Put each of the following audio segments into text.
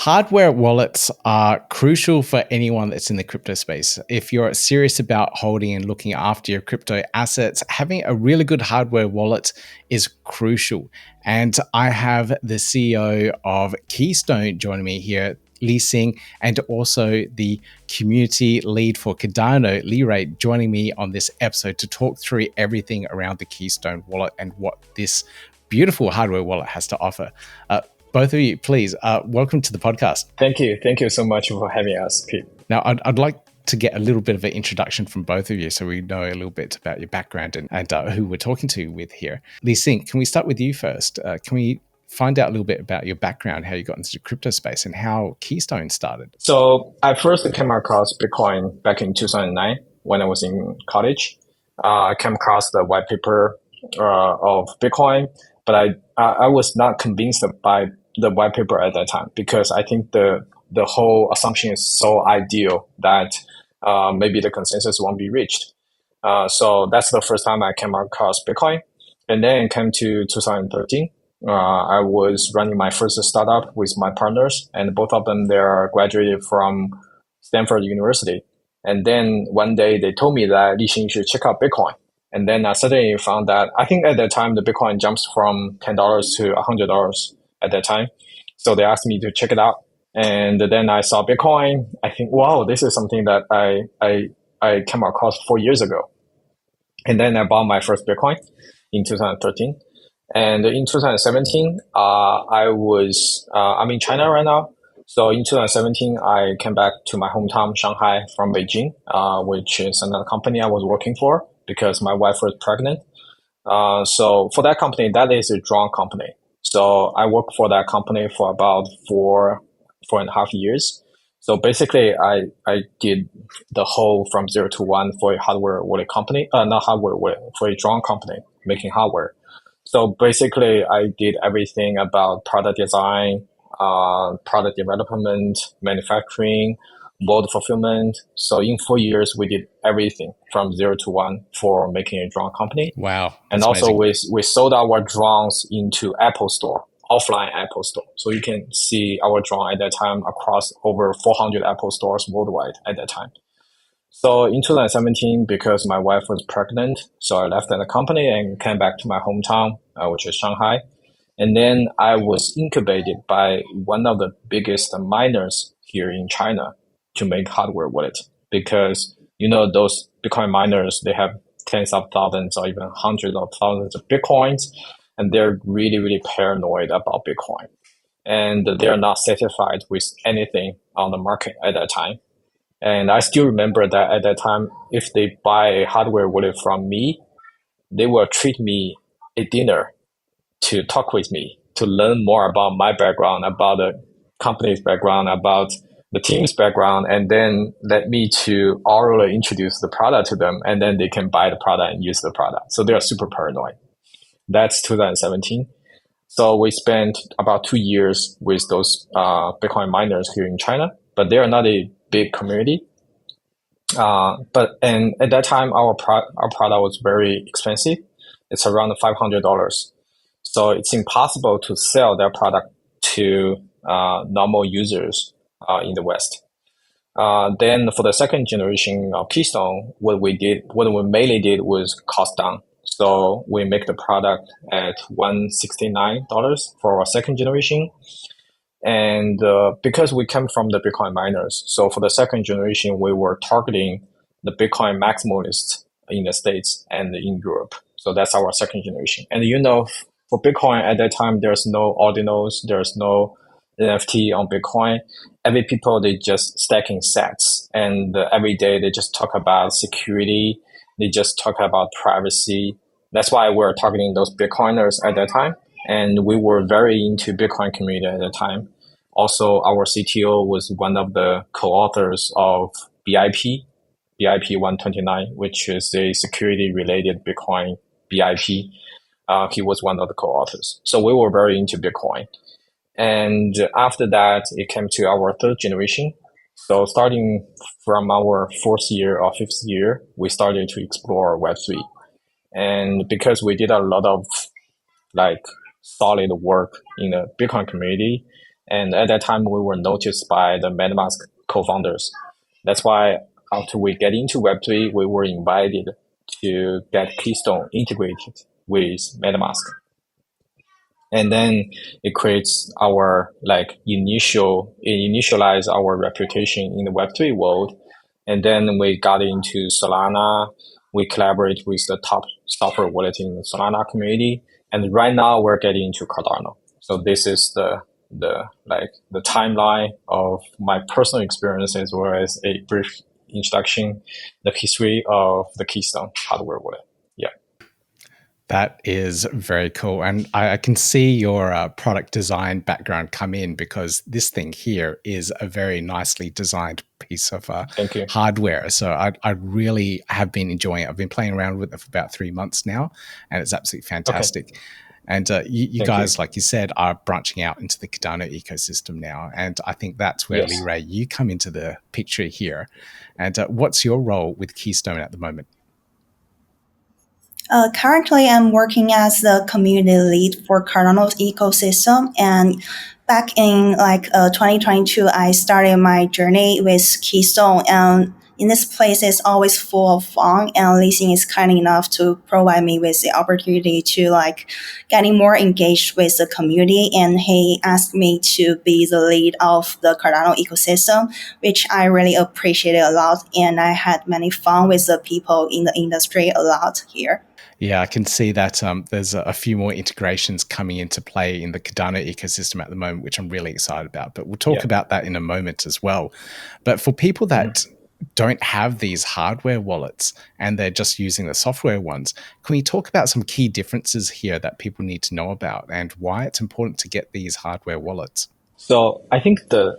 Hardware wallets are crucial for anyone that's in the crypto space. If you're serious about holding and looking after your crypto assets, having a really good hardware wallet is crucial. And I have the CEO of Keystone joining me here, Lixin, and also the community lead for Cardano, Leray, joining me on this episode to talk through everything around the Keystone wallet and what this beautiful hardware wallet has to offer. Both of you, please, welcome to the podcast. Thank you. Thank you so much for having us, Pete. Now, I'd like to get a little bit of an introduction from both of you so we know a little bit about your background and who we're talking to with here. Lixin, can we start with you first? Can we find out a little bit about your background, how you got into the crypto space and how Keystone started? So I first came across Bitcoin back in 2009 when I was in college. I came across the white paper of Bitcoin, but I was not convinced by the white paper at that time because I think the whole assumption is so ideal that maybe the consensus won't be reached. So that's the first time I came across Bitcoin. And then it came to 2013. I was running my first startup with my partners, and both of them, they are graduated from Stanford University. And then one day they told me that Lixin should check out Bitcoin. And then I suddenly found that I think at that time the Bitcoin jumps from $10 to $100 at that time. So they asked me to check it out. And then I saw Bitcoin. I think, wow, this is something that I came across 4 years ago. And then I bought my first Bitcoin in 2013. And in 2017, I'm in China right now. So in 2017, I came back to my hometown, Shanghai, from Beijing, which is another company I was working for because my wife was pregnant. So for that company, that is a drone company. So I worked for that company for about four and a half years. So basically, I did the whole from 0 to 1 for a hardware wallet company, not hardware wallet, for a drone company making hardware. So basically, I did everything about product design, product development, manufacturing, board fulfillment. So in 4 years, we did everything from 0 to 1 for making a drone company. Wow. And also we sold our drones into Apple Store, offline Apple Store. So you can see our drone at that time across over 400 Apple stores worldwide at that time. So in 2017, because my wife was pregnant, so I left the company and came back to my hometown, which is Shanghai. And then I was incubated by one of the biggest miners here in China to make hardware wallet because, those Bitcoin miners, they have tens of thousands or even hundreds of thousands of Bitcoins, and they're really, really paranoid about Bitcoin. And they're not satisfied with anything on the market at that time. And I still remember that at that time, if they buy a hardware wallet from me, they will treat me a dinner to talk with me, to learn more about my background, about the company's background, about the team's background, and then let me to orally introduce the product to them, and then they can buy the product and use the product. So they're super paranoid. That's 2017. So we spent about 2 years with those Bitcoin miners here in China, but they are not a big community. And at that time, our product was very expensive. It's around $500. So it's impossible to sell their product to normal users in the West. Then for the second generation of Keystone, what we mainly did was cost down. So we make the product at $169 for our second generation. And because we came from the Bitcoin miners, so for the second generation, we were targeting the Bitcoin maximalists in the States and in Europe. So that's our second generation. And for Bitcoin at that time, there's no ordinals, there's no NFT on Bitcoin. Every people, they just stacking sats. And every day they just talk about security. They just talk about privacy. That's why we're targeting those Bitcoiners at that time. And we were very into Bitcoin community at the time. Also, our CTO was one of the co-authors of BIP 129, which is a security-related Bitcoin BIP. He was one of the co-authors. So we were very into Bitcoin. And after that, it came to our third generation. So starting from our fourth year or fifth year, we started to explore Web3. And because we did a lot of solid work in the Bitcoin community, And at that time, we were noticed by the MetaMask co-founders. That's why after we get into Web3, we were invited to get Keystone integrated with MetaMask. And then it creates our initialize our reputation in the Web3 world. And then we got into Solana. We collaborate with the top software wallet in the Solana community. And right now we're getting into Cardano. So this is the timeline of my personal experience, as well as a brief introduction, the history of the Keystone hardware wallet. Yeah. That is very cool. And I can see your product design background come in, because this thing here is a very nicely designed piece of Thank you. hardware. So I really have been enjoying it. I've been playing around with it for about 3 months now, and it's absolutely fantastic. Okay. And you Thank guys, you. like you said, are branching out into the Cardano ecosystem now. And I think that's where, Yes. Leray, you come into the picture here. And what's your role with Keystone at the moment? Currently, I'm working as the community lead for Cardano's ecosystem. And back in 2022, I started my journey with Keystone. And in this place, it's always full of fun. And Lixin is kind enough to provide me with the opportunity to getting more engaged with the community. And he asked me to be the lead of the Cardano ecosystem, which I really appreciated a lot. And I had many fun with the people in the industry a lot here. Yeah, I can see that there's a few more integrations coming into play in the Cardano ecosystem at the moment, which I'm really excited about. But we'll talk about that in a moment as well. But for people that don't have these hardware wallets and they're just using the software ones, can we talk about some key differences here that people need to know about, and why it's important to get these hardware wallets? So I think the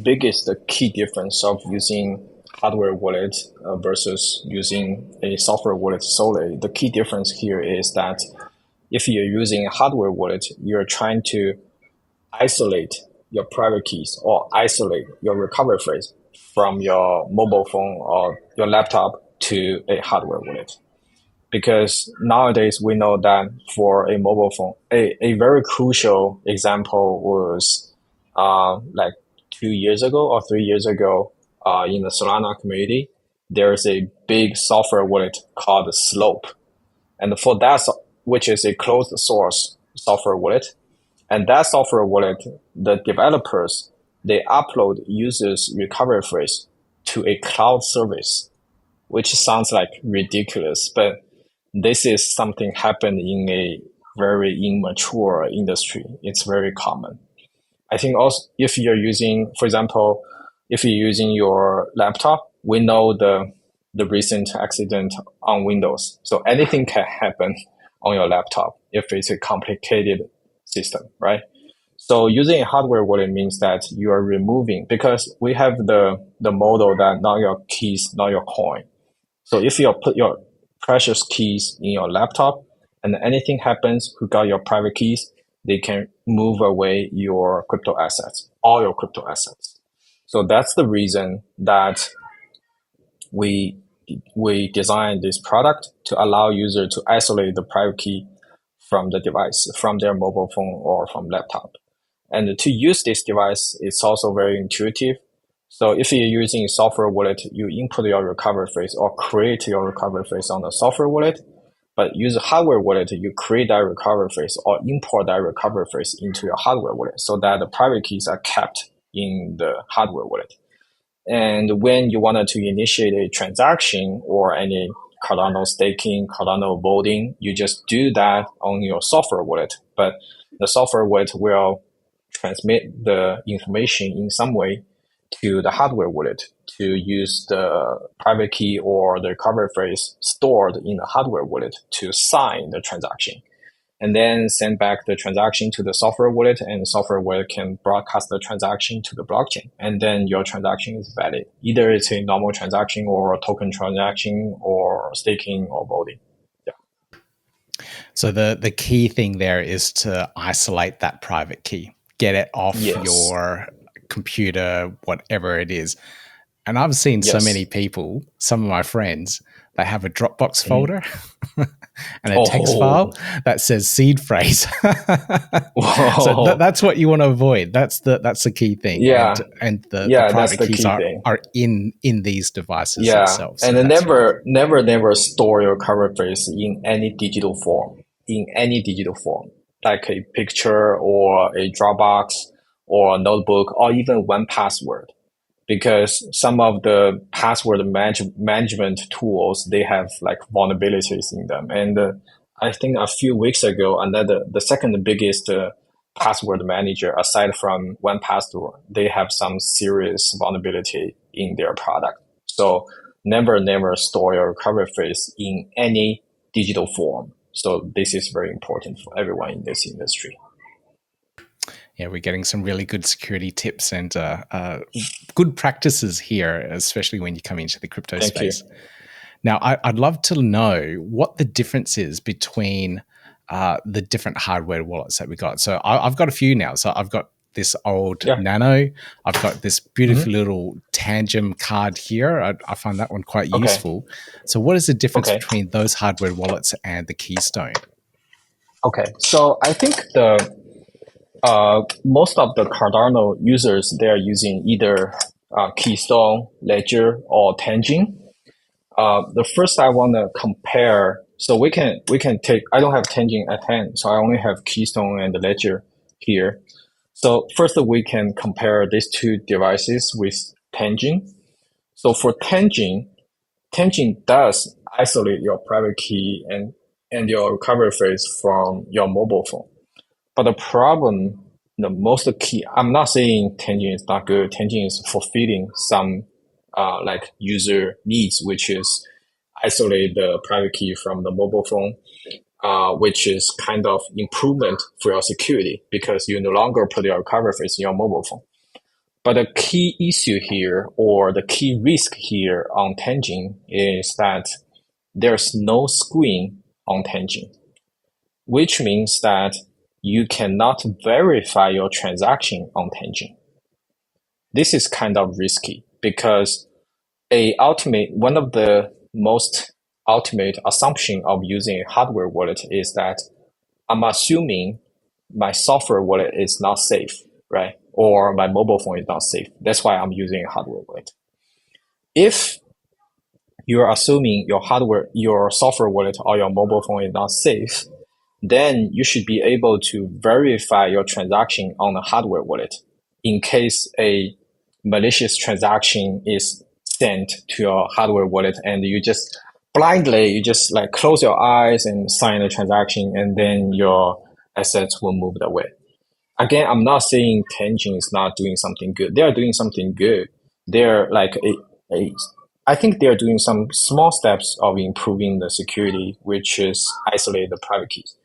biggest key difference of using hardware wallet versus using a software wallet solely, the key difference here is that if you're using a hardware wallet, you're trying to isolate your private keys or isolate your recovery phrase from your mobile phone or your laptop to a hardware wallet. Because nowadays we know that for a mobile phone, a very crucial example was like 2 years ago or 3 years ago, in the Solana community, there's a big software wallet called Slope. And for that, which is a closed source software wallet, and that software wallet, the developers, they upload users' recovery phrase to a cloud service, which sounds like ridiculous, but this is something happened in a very immature industry. It's very common. I think also if you're using, for example, if you're using your laptop, we know the recent accident on Windows. So anything can happen on your laptop if it's a complicated system, right? So using a hardware wallet means that you are removing, because we have the model that not your keys, not your coin. So if you put your precious keys in your laptop and anything happens, who got your private keys, they can move away your crypto assets, all your crypto assets. So that's the reason that we designed this product to allow users to isolate the private key from the device, from their mobile phone or from laptop. And to use this device, it's also very intuitive. So if you're using a software wallet, you input your recovery phrase or create your recovery phrase on the software wallet. But use a hardware wallet, you create that recovery phrase or import that recovery phrase into your hardware wallet so that the private keys are kept in the hardware wallet. And when you wanted to initiate a transaction or any Cardano staking, Cardano voting, you just do that on your software wallet. But the software wallet will transmit the information in some way to the hardware wallet to use the private key or the recovery phrase stored in the hardware wallet to sign the transaction, and then send back the transaction to the software wallet, and the software wallet can broadcast the transaction to the blockchain, and then your transaction is valid. Either it's a normal transaction or a token transaction or staking or voting. So the key thing there is to isolate that private key, get it off your computer, whatever it is. And I've seen so many people, some of my friends, they have a Dropbox folder and a text file that says seed phrase. So that's what you want to avoid. That's the key thing. Yeah. And the that's private the keys key thing. are in these devices Yeah. themselves. So And never store your recovery phrase in any digital form. Like a picture or a Dropbox or a notebook or even 1Password. Because some of the password management tools, they have like vulnerabilities in them. And I think a few weeks ago, the second biggest password manager, aside from 1Password, they have some serious vulnerability in their product. So never store your recovery phrase in any digital form. So this is very important for everyone in this industry. Yeah, we're getting some really good security tips and good practices here, especially when you come into the crypto space. Now, I'd love to know what the difference is between the different hardware wallets that we got. So I've got a few now. So I've got this old Nano. I've got this beautiful little Tangem card here. I find that one quite useful. So what is the difference between those hardware wallets and the Keystone? Okay, so I think most of the Cardano users, they are using either Keystone, Ledger, or Tangem. The first I want to compare, so we can take, I don't have Tangem at hand, so I only have Keystone and Ledger here. So first we can compare these two devices with Tangem. So for Tangem does isolate your private key and your recovery phrase from your mobile phone. But the problem, the most key, I'm not saying Tangem is not good. Tangem is fulfilling some like user needs, which is isolate the private key from the mobile phone, which is kind of improvement for your security because you no longer put your recovery phrase in your mobile phone. But the key issue here, or the key risk here on Tangem, is that there's no screen on Tangem, which means that you cannot verify your transaction on Tangem. This is kind of risky because one of the most ultimate assumption of using a hardware wallet is that I'm assuming my software wallet is not safe, right? Or my mobile phone is not safe. That's why I'm using a hardware wallet. If you're assuming your software wallet or your mobile phone is not safe, then you should be able to verify your transaction on a hardware wallet in case a malicious transaction is sent to your hardware wallet and you just blindly, like close your eyes and sign the transaction and then your assets will move away. Again, I'm not saying Tangem is not doing something good. They are doing something good. They're like I think they're doing some small steps of improving the security, which is isolate the private keys.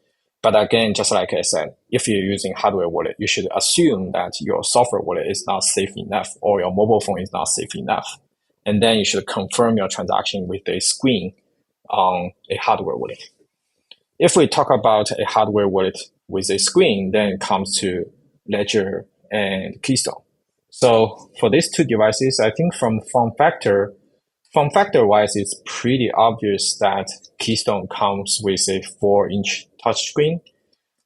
But again, just like I said, if you're using hardware wallet, you should assume that your software wallet is not safe enough or your mobile phone is not safe enough. And then you should confirm your transaction with a screen on a hardware wallet. If we talk about a hardware wallet with a screen, then it comes to Ledger and Keystone. So for these two devices, I think from form factor wise, it's pretty obvious that Keystone comes with a 4-inch touchscreen,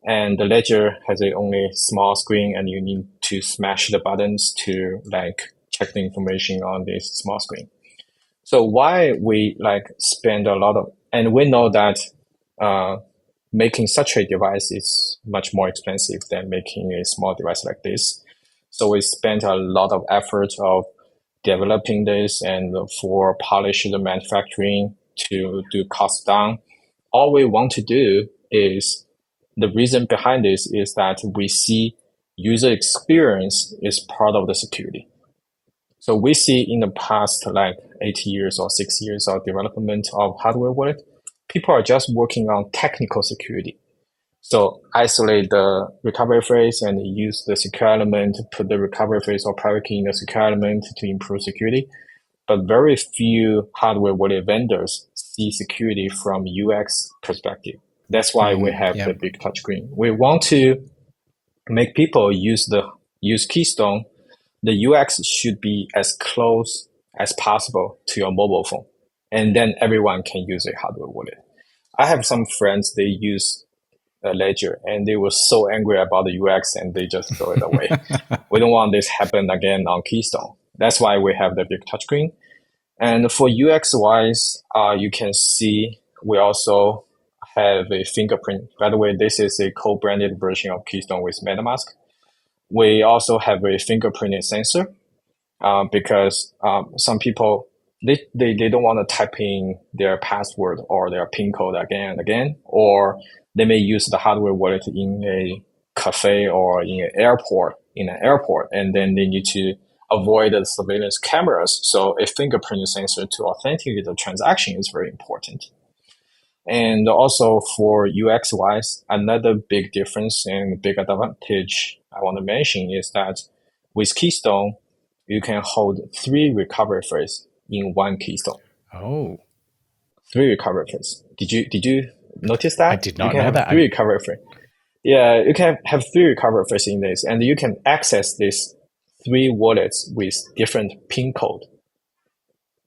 and the Ledger has a only small screen, and you need to smash the buttons to like check the information on this small screen. So why we like spend a lot of, and we know that making such a device is much more expensive than making a small device like this. So we spent a lot of effort of developing this and for polish the manufacturing to do cost down. All we want to do is, the reason behind this is that we see user experience is part of the security. So we see in the past like 8 years or 6 years of development of hardware wallet, people are just working on technical security. So isolate the recovery phrase and use the secure element, put the recovery phrase or private key in the secure element to improve security. But very few hardware wallet vendors see security from UX perspective. That's why we have the big touchscreen. We want to make people use Keystone. The UX should be as close as possible to your mobile phone. and then everyone can use a hardware wallet. I have some friends, they use Ledger, and they were so angry about the UX, and they just throw it away. We don't want this happen again on Keystone. That's why we have the big touchscreen. And for UX wise, you can see we also have a fingerprint. By the way, this is a co-branded version of Keystone with MetaMask. We also have a fingerprinted sensor because some people, they don't want to type in their password or their PIN code again and again, or they may use the hardware wallet in a cafe or in an airport, and then they need to avoid the surveillance cameras. So a fingerprint sensor to authenticate the transaction is very important. And also for UX wise, another big difference and big advantage I want to mention is that with Keystone, you can hold 3 recovery phrases in one Keystone. Oh. 3 recovery phrases. Did you notice that? I did not you can know have that. 3 recovery phrases. Yeah, you can have 3 recovery phrases in this, and you can access these 3 wallets with different PIN code.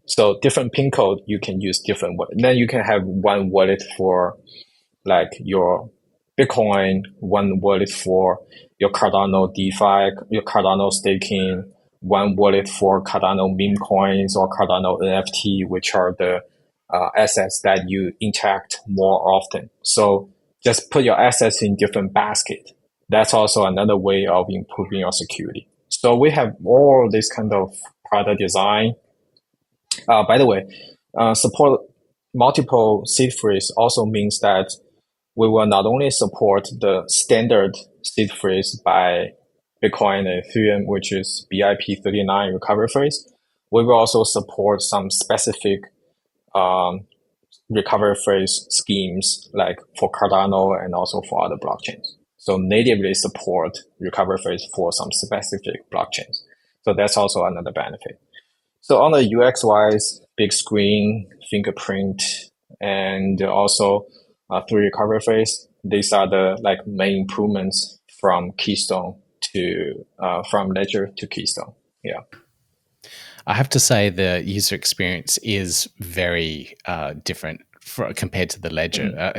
So different PIN code, you can use different wallet. Then you can have one wallet for like your Bitcoin, one wallet for your Cardano DeFi, your Cardano staking, one wallet for Cardano meme coins or Cardano NFT, which are the assets that you interact more often. So just put your assets in different basket. That's also another way of improving your security. So we have all this kind of product design. By the way, support multiple seed phrase also means that we will not only support the standard seed phrase by Bitcoin and Ethereum, which is BIP39 recovery phrase, we will also support some specific recovery phrase schemes like for Cardano and also for other blockchains. So natively support recovery phrase for some specific blockchains. So that's also another benefit. So on the UX wise, big screen, fingerprint, and also 3 recovery phrase. These are the like main improvements from Keystone to from Ledger to Keystone. Yeah. I have to say the user experience is very different compared to the Ledger.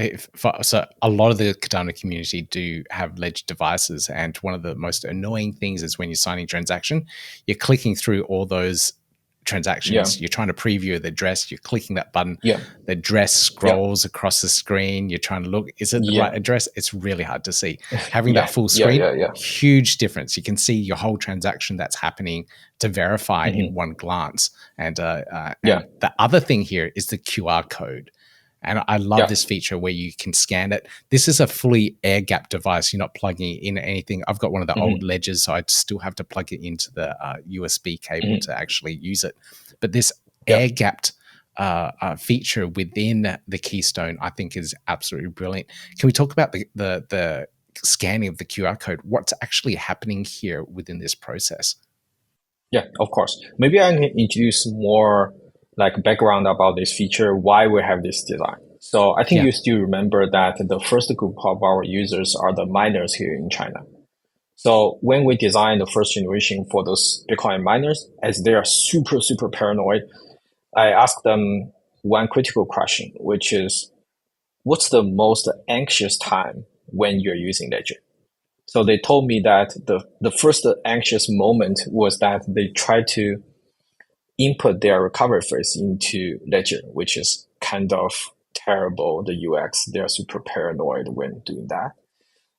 So a lot of the Cardano community do have Ledger devices, and one of the most annoying things is when you're signing transaction, you're clicking through all those transactions, you're trying to preview the address, you're clicking that button, the address scrolls across the screen, you're trying to look, is it the right address? It's really hard to see. Having that full screen, huge difference. You can see your whole transaction that's happening to verify in one glance. And the other thing here is the QR code. And I love this feature where you can scan it. This is a fully air gap device. You're not plugging in anything. I've got one of the old Ledgers, so I still have to plug it into the USB cable to actually use it. But this air gapped feature within the Keystone, I think, is absolutely brilliant. Can we talk about the scanning of the QR code? What's actually happening here within this process? Yeah, of course. Maybe I can introduce more like background about this feature, why we have this design. So I think you still remember that the first group of our users are the miners here in China. So when we designed the first generation for those Bitcoin miners, as they are super, super paranoid, I asked them one critical question, which is, what's the most anxious time when you're using Ledger? So they told me that the first anxious moment was that they tried to input their recovery phrase into Ledger, which is kind of terrible, the UX. They're super paranoid when doing that.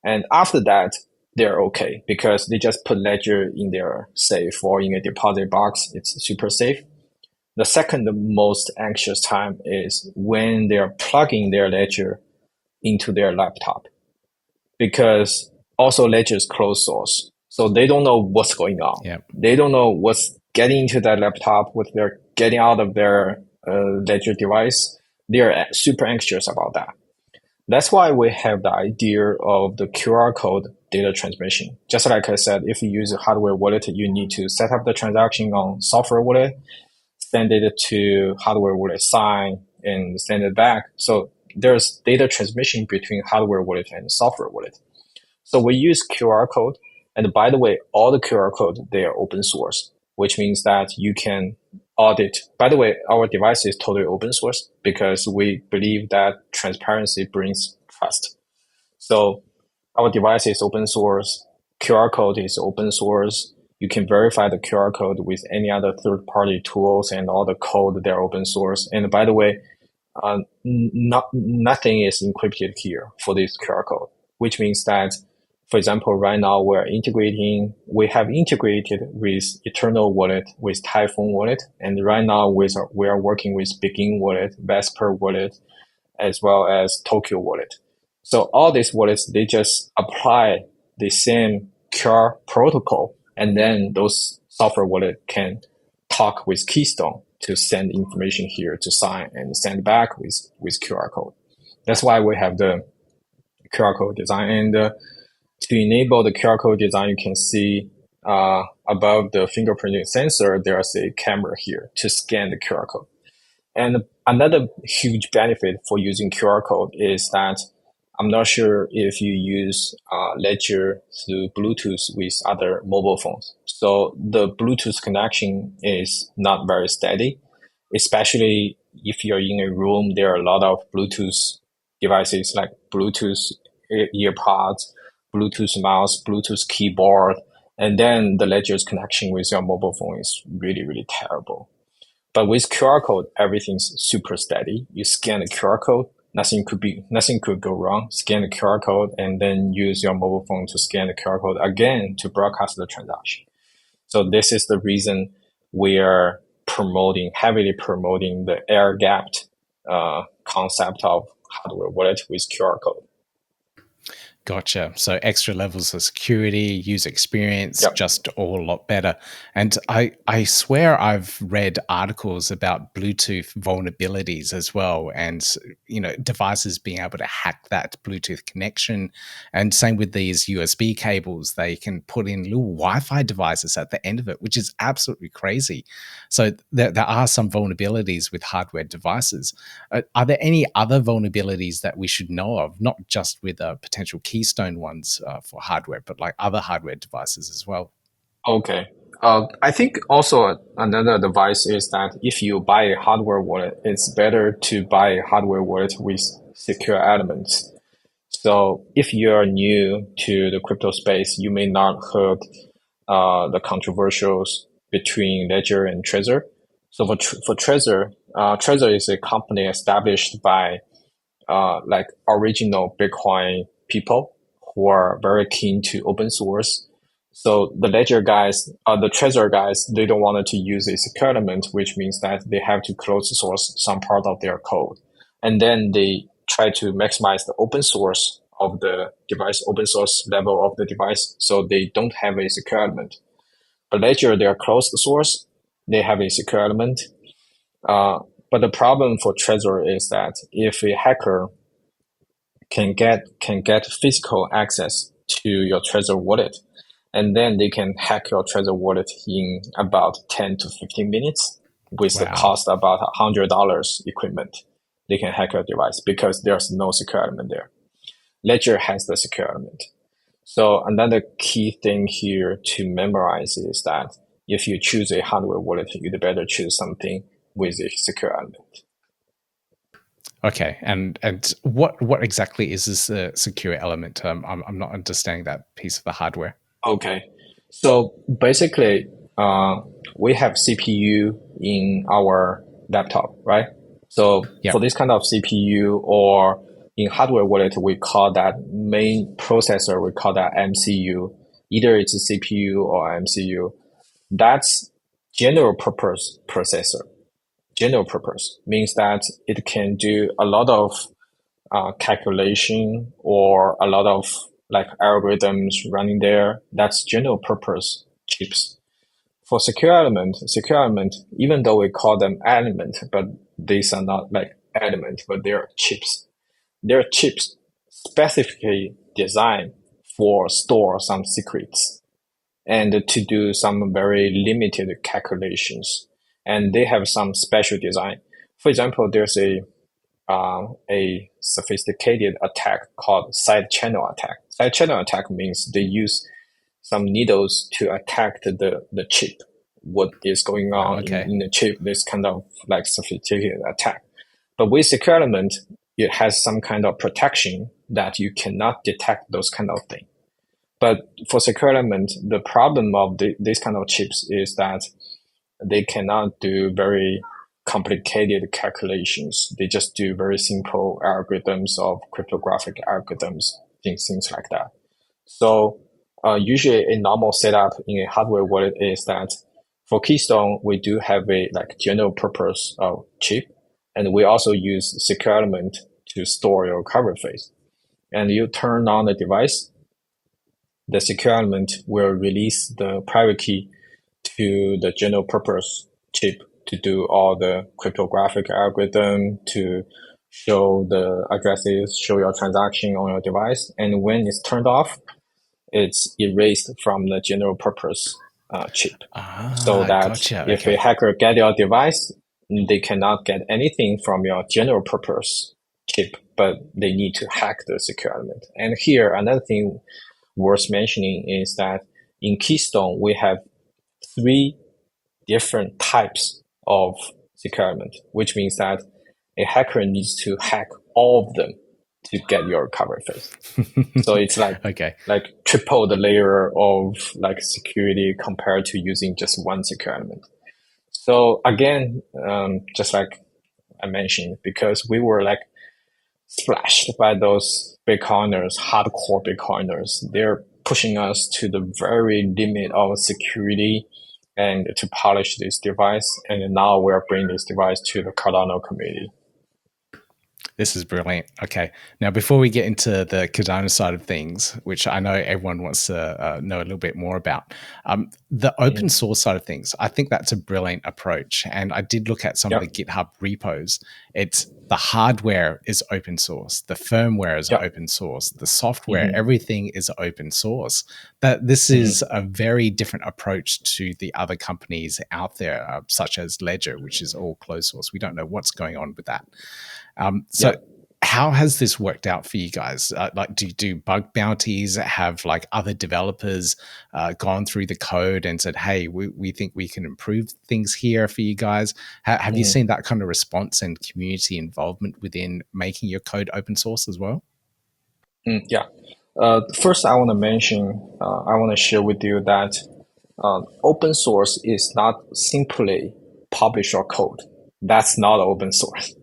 And after that, they're okay because they just put Ledger in their safe or in a deposit box. It's super safe. The second most anxious time is when they're plugging their Ledger into their laptop, because also Ledger is closed source. So they don't know what's going on. They don't know what's getting into that laptop, what they're getting out of their Ledger device. They're super anxious about that. That's why we have the idea of the QR code data transmission. Just like I said, if you use a hardware wallet, you need to set up the transaction on software wallet, send it to hardware wallet, sign, and send it back. So there's data transmission between hardware wallet and software wallet. So we use QR code. And by the way, all the QR code, they are open source, which means that you can audit. By the way, our device is totally open source because we believe that transparency brings trust. So our device is open source. QR code is open source. You can verify the QR code with any other third-party tools, and all the code, they're open source. And by the way, nothing is encrypted here for this QR code, which means that, for example, right now we have integrated with Eternal Wallet, with Typhoon Wallet, and right now we are working with Begin Wallet, Vesper Wallet, as well as Tokyo Wallet. So all these wallets, they just apply the same QR protocol, and then those software wallet can talk with Keystone to send information here to sign and send back with QR code. That's why we have the QR code design. And to enable the QR code design, you can see above the fingerprinting sensor, there's a camera here to scan the QR code. And another huge benefit for using QR code is that I'm not sure if you use Ledger through Bluetooth with other mobile phones. So the Bluetooth connection is not very steady, especially if you're in a room. There are a lot of Bluetooth devices like Bluetooth earpods, Bluetooth mouse, Bluetooth keyboard, and then the Ledger's connection with your mobile phone is really, really terrible. But with QR code, everything's super steady. You scan the QR code, nothing could go wrong. Scan the QR code and then use your mobile phone to scan the QR code again to broadcast the transaction. So this is the reason we are heavily promoting the air-gapped concept of hardware wallet with QR code. Gotcha. So extra levels of security, user experience, Yep. just all a lot better. And I swear I've read articles about Bluetooth vulnerabilities as well, and devices being able to hack that Bluetooth connection. And same with these USB cables, they can put in little Wi-Fi devices at the end of it, which is absolutely crazy. So there are some vulnerabilities with hardware devices. Are there any other vulnerabilities that we should know of, not just with potential Keystone ones for hardware, but like other hardware devices as well? Okay. I think also another advice is that if you buy a hardware wallet, it's better to buy a hardware wallet with secure elements. So if you're new to the crypto space, you may not heard the controversials between Ledger and Trezor. So for Trezor, Trezor is a company established by like original Bitcoin people who are very keen to open source. So the Ledger guys, the Trezor guys, they don't want to use a secure element, which means that they have to close source some part of their code. And then they try to maximize the open source of the device, open source level of the device, so they don't have a secure element. But Ledger, they are closed source, they have a secure element. But the problem for Trezor is that if a hacker can get physical access to your Trezor wallet, and then they can hack your Trezor wallet in about 10 to 15 minutes with the cost about $100 equipment. They can hack your device because there's no secure element there. Ledger has the secure element. So another key thing here to memorize is that if you choose a hardware wallet, you'd better choose something with a secure element. Okay, and what exactly is this secure element? I'm not understanding that piece of the hardware. Okay, so basically, we have CPU in our laptop, right? So for this kind of CPU, or in hardware wallet, we call that main processor, we call that MCU. Either it's a CPU or MCU. That's general purpose processor. General purpose means that it can do a lot of calculation or a lot of like algorithms running there. That's general purpose chips. For secure element, even though we call them element, but these are not like element, but they're chips. They're chips specifically designed for store some secrets and to do some very limited calculations. And they have some special design. For example, there's a sophisticated attack called side channel attack. Side channel attack means they use some needles to attack the chip what is going on okay. in the chip, this kind of like sophisticated attack. But with secure element, it has some kind of protection that you cannot detect those kind of things. But for secure element, the problem of this kind of chips is that they cannot do very complicated calculations. They just do very simple algorithms of cryptographic algorithms, things like that. So usually a normal setup in a hardware wallet is that for Keystone, we do have a like general purpose chip, and we also use secure element to store your recovery phase. And you turn on the device, the secure element will release the private key to the general purpose chip to do all the cryptographic algorithm, to show the addresses, show your transaction on your device. And when it's turned off, it's erased from the general purpose chip. So that Gotcha. if a hacker get your device, they cannot get anything from your general purpose chip, but they need to hack the secure element. And here, another thing worth mentioning is that in Keystone, we have 3 different types of secure element, which means that a hacker needs to hack all of them to get your recovery phase. So it's like like triple the layer of like security compared to using just one secure element. So again, just like I mentioned, because we were like splashed by those Bitcoiners, hardcore Bitcoiners, they're pushing us to the very limit of security and to polish this device. And now we're bringing this device to the Cardano community. This is brilliant. Okay. Now, before we get into the Cardano side of things, which I know everyone wants to know a little bit more about, the open source side of things, I think that's a brilliant approach. And I did look at some of the GitHub repos. It's the hardware is open source, the firmware is open source, the software, everything is open source. But this is a very different approach to the other companies out there, such as Ledger, which is all closed source. We don't know what's going on with that. So how has this worked out for you guys? Like, do you do bug bounties? Have like other developers gone through the code and said, hey, we think we can improve things here for you guys? Have you seen that kind of response and community involvement within making your code open source as well? First, I want to mention, I want to share with you that open source is not simply publish your code. That's not open source.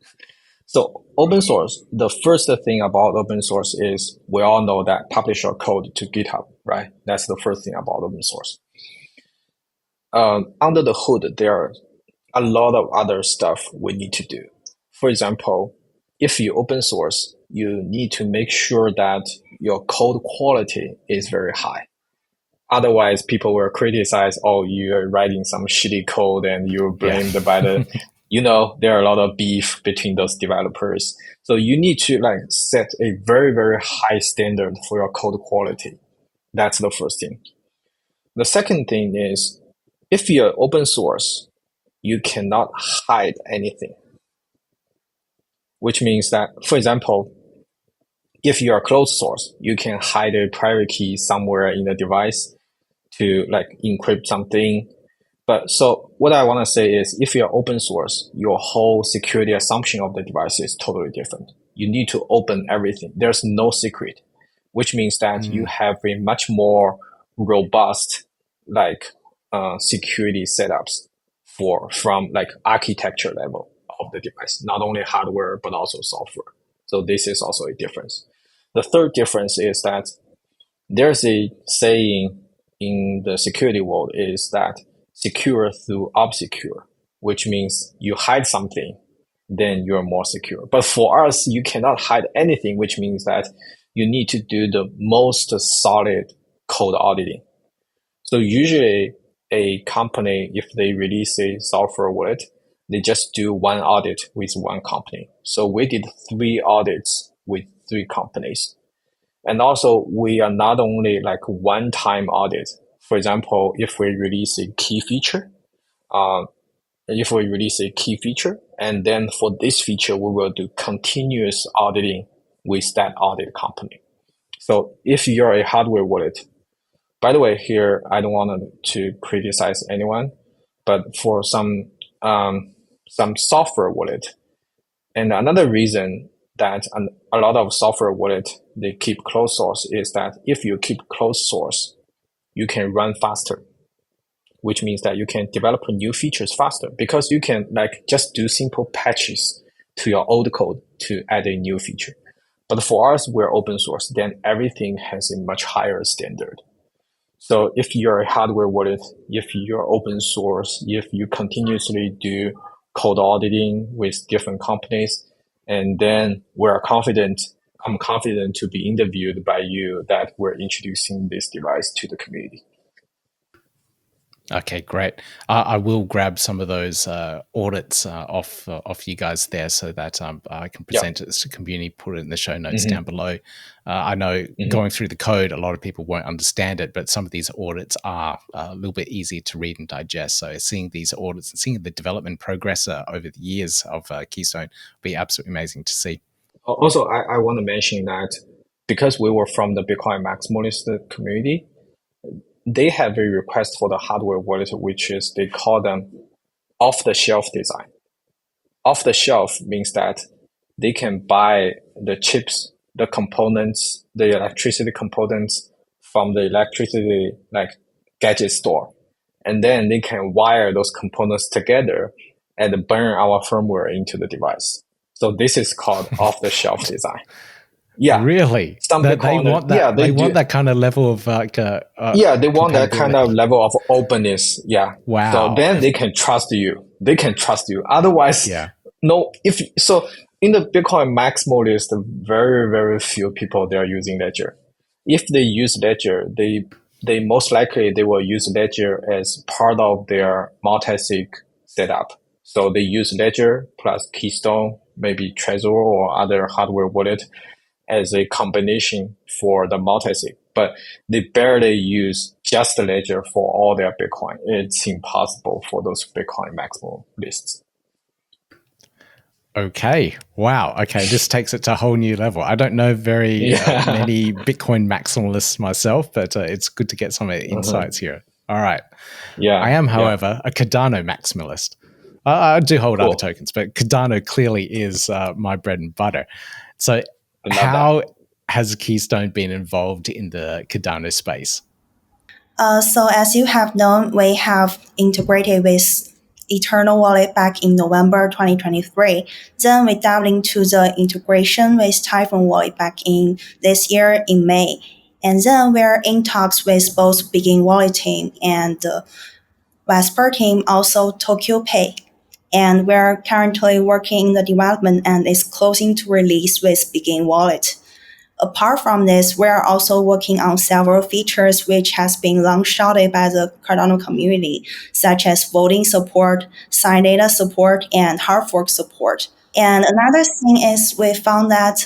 So open source, the first thing about open source is we all know that publish your code to GitHub, right? That's the first thing about open source. Under the hood, there are a lot of other stuff we need to do. For example, if you open source, you need to make sure that your code quality is very high. Otherwise, people will criticize, oh, you're writing some shitty code and you're blamed by the, there are a lot of beef between those developers. So you need to like set a very, very high standard for your code quality. That's the first thing. The second thing is, if you're open source, you cannot hide anything. Which means that, for example, if you are closed source, you can hide a private key somewhere in the device to like encrypt something. But so what I want to say is, if you're open source, your whole security assumption of the device is totally different. You need to open everything. There's no secret, which means that you have a much more robust like security setups from like architecture level of the device, not only hardware, but also software. So this is also a difference. The third difference is that there's a saying in the security world is that secure through obscure, which means you hide something, then you're more secure. But for us, you cannot hide anything, which means that you need to do the most solid code auditing. So usually a company, if they release a software wallet, they just do one audit with one company. So we did 3 audits with 3 companies. And also we are not only like one-time audit. For example, if we release a key feature, and then for this feature, we will do continuous auditing with that audit company. So if you're a hardware wallet, by the way, here, I don't want to criticize anyone, but for some software wallet. And another reason that a lot of software wallet, they keep closed source is that if you keep closed source, you can run faster, which means that you can develop new features faster because you can like just do simple patches to your old code to add a new feature. But for us, we're open source, then everything has a much higher standard. So if you're a hardware wallet, if you're open source, if you continuously do code auditing with different companies, and then I'm confident to be interviewed by you that we're introducing this device to the community. Okay, great. I will grab some of those audits off you guys there so that I can present it to the community, put it in the show notes down below. I know going through the code, a lot of people won't understand it, but some of these audits are a little bit easier to read and digest. So seeing these audits and seeing the development progress over the years of Keystone will be absolutely amazing to see. Also, I want to mention that because we were from the Bitcoin maximalist community, they have a request for the hardware wallet, which is they call them off-the-shelf design. Off-the-shelf means that they can buy the chips, the components, the electricity components from the electricity like gadget store. And then they can wire those components together and burn our firmware into the device. So this is called off-the-shelf design. Yeah, really. Some they want that. Yeah, they want that kind of level of like. They want that kind of level of openness. Yeah. Wow. So then they can trust you. They can trust you. Otherwise, no. If so, in the Bitcoin maximalist, very very few people they are using Ledger. If they use Ledger, they most likely they will use Ledger as part of their multi-sig setup. So they use Ledger plus Keystone, maybe Trezor or other hardware wallet as a combination for the multi-sig, but they barely use just the Ledger for all their Bitcoin. It's impossible for those Bitcoin maximalists. Okay. Wow. Okay. This takes it to a whole new level. I don't know very many Bitcoin maximalists myself, but it's good to get some insights here. All right. Yeah. I am, however, a Cardano maximalist. I do hold other tokens, but Cardano clearly is my bread and butter. So how has Keystone been involved in the Cardano space? So as you have known, we have integrated with Eternal Wallet back in November 2023. Then we dived into the integration with Typhoon Wallet back in this year in May. And then we're in talks with both Begin Wallet team and the Vesper team, also Tokyo Pay. And we're currently working in the development and is closing to release with Begin Wallet. Apart from this, we are also working on several features which has been long-shouted by the Cardano community, such as voting support, signed data support, and hard fork support. And another thing is we found that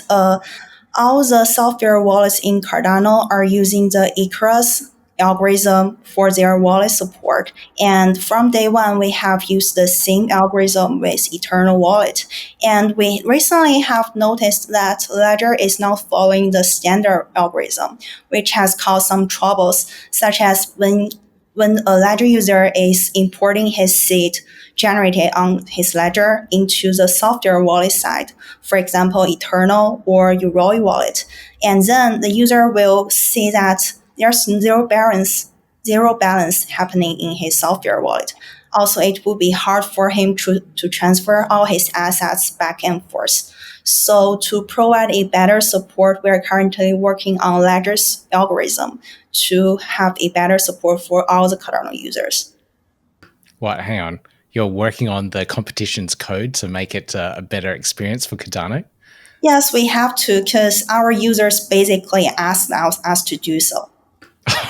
all the software wallets in Cardano are using the Icarus algorithm for their wallet support. And from day one, we have used the same algorithm with Eternal Wallet. And we recently have noticed that Ledger is not following the standard algorithm, which has caused some troubles, such as when a Ledger user is importing his seed generated on his Ledger into the software wallet side, for example, Eternal or Leray wallet. And then the user will see that there's zero balance happening in his software wallet. Also, it would be hard for him to transfer all his assets back and forth. So to provide a better support, we are currently working on Ledger's algorithm to have a better support for all the Cardano users. What? Hang on. You're working on the competition's code to make it a better experience for Cardano? Yes, we have to, because our users basically asked us to do so.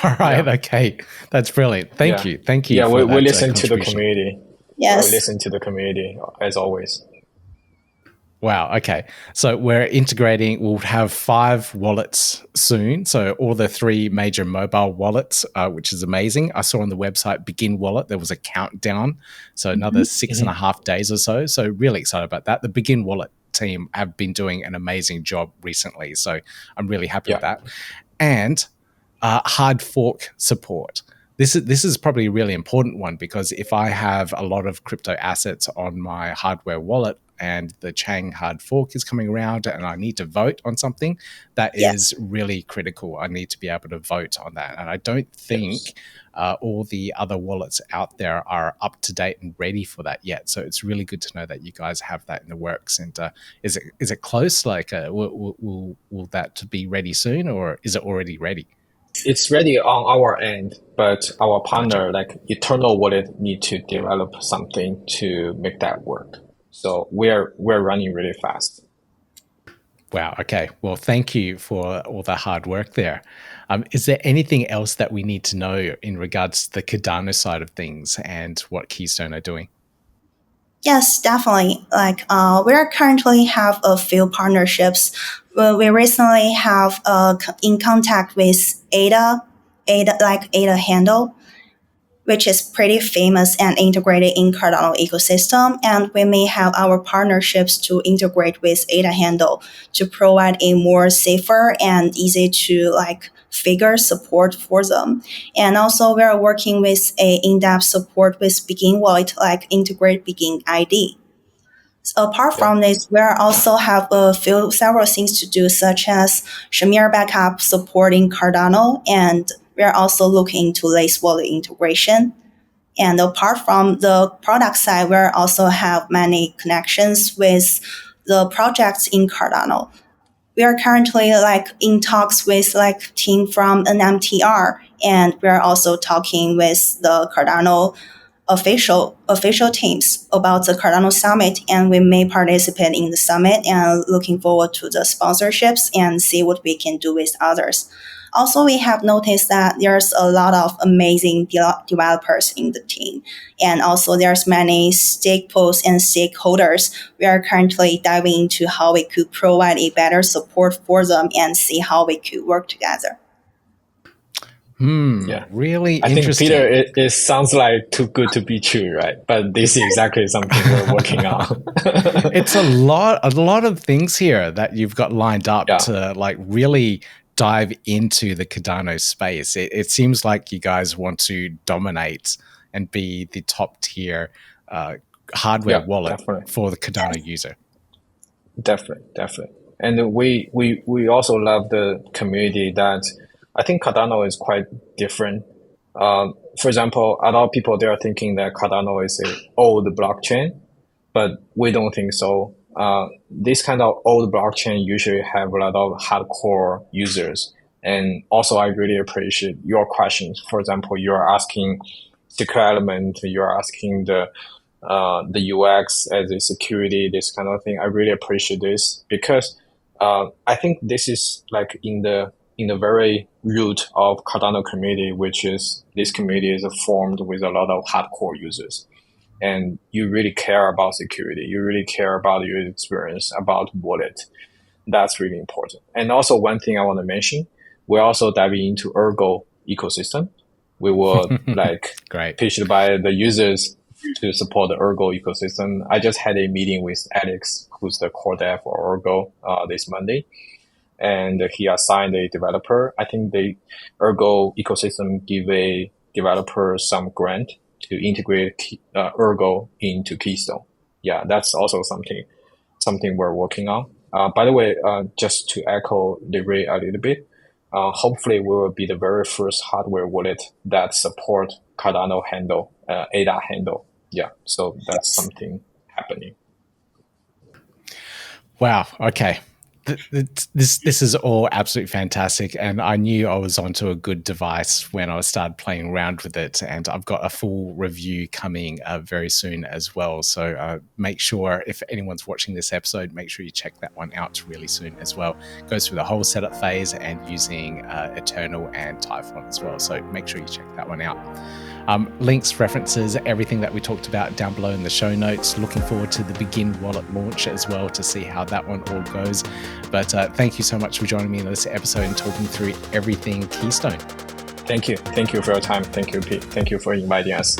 All right. Yeah. Okay. That's brilliant. Thank you. Thank you. Yeah, we listen to the community. Yes. We listen to the community as always. Wow. Okay. So we're integrating, we'll have 5 wallets soon. So all the 3 major mobile wallets, which is amazing. I saw on the website Begin Wallet, there was a countdown. So another 6.5 days or so. So really excited about that. The Begin Wallet team have been doing an amazing job recently. So I'm really happy with that. And hard fork support. This is probably a really important one, because if I have a lot of crypto assets on my hardware wallet and the Chang hard fork is coming around and I need to vote on something, that Yes. is really critical. I need to be able to vote on that. And I don't think all the other wallets out there are up to date and ready for that yet. So it's really good to know that you guys have that in the works. And is it close? Like, will that be ready soon, or is it already ready? It's ready on our end, but our partner, Gotcha. like Eternal Wallet, need to develop something to make that work. So we're running really fast. Wow. Okay. Well, thank you for all the hard work there. Is there anything else that we need to know in regards to the Cardano side of things and what Keystone are doing? Yes, definitely. Like, we are currently have a few partnerships. We recently have in contact with ADA handle, which is pretty famous and integrated in Cardano ecosystem. And we may have our partnerships to integrate with ADA handle to provide a more safer and easy to figure support for them. And also we are working with a in-depth support with Begin Wallet, like integrate Begin ID. So apart from this, we also have several things to do, such as Shamir backup supporting Cardano, and we are also looking into Lace Wallet integration. And apart from the product side, we also have many connections with the projects in Cardano. We are currently in talks with team from an MTR, and we are also talking with the Cardano official teams about the Cardano Summit, and we may participate in the summit and looking forward to the sponsorships and see what we can do with others. Also, we have noticed that there's a lot of amazing developers in the team, and also there's many stakeholders and stakeholders. We are currently diving into how we could provide a better support for them and see how we could work together. Really I interesting. think, Peter, it sounds like too good to be true, right? But this is exactly something we're working on. It's a lot of things here that you've got lined up to really dive into the Cardano space. It seems like you guys want to dominate and be the top tier hardware wallet for the Cardano user. Definitely. And we also love the community that I think Cardano is quite different. For example, a lot of people, they are thinking that Cardano is an old blockchain, but we don't think so. This kind of old blockchain usually have a lot of hardcore users. And also, I really appreciate your questions. For example, you're asking secure element, you're asking the UX as a security, this kind of thing. I really appreciate this because I think this is in the very root of Cardano community, which is this community is formed with a lot of hardcore users. And you really care about security. You really care about your experience, about wallet. That's really important. And also one thing I want to mention, we're also diving into Ergo ecosystem. We will pitched by the users to support the Ergo ecosystem. I just had a meeting with Alex, who's the core dev for Ergo this Monday. And he assigned a developer. I think the Ergo ecosystem give a developer some grant to integrate Ergo into Keystone. Yeah, that's also something we're working on. By the way, just to echo Leray a little bit, hopefully we will be the very first hardware wallet that support Cardano handle, ADA handle. Yeah, so that's something happening. Wow. Okay. This is all absolutely fantastic, and I knew I was onto a good device when I started playing around with it, and I've got a full review coming very soon as well. So make sure, if anyone's watching this episode, make sure you check that one out really soon as well. It goes through the whole setup phase and using Eternal and Typhon as well. So make sure you check that one out. Links, references, everything that we talked about down below in the show notes. Looking forward to the Begin Wallet launch as well to see how that one all goes. But thank you so much for joining me in this episode and talking through everything Keystone. Thank you. Thank you for your time. Thank you, Pete. Thank you for inviting us.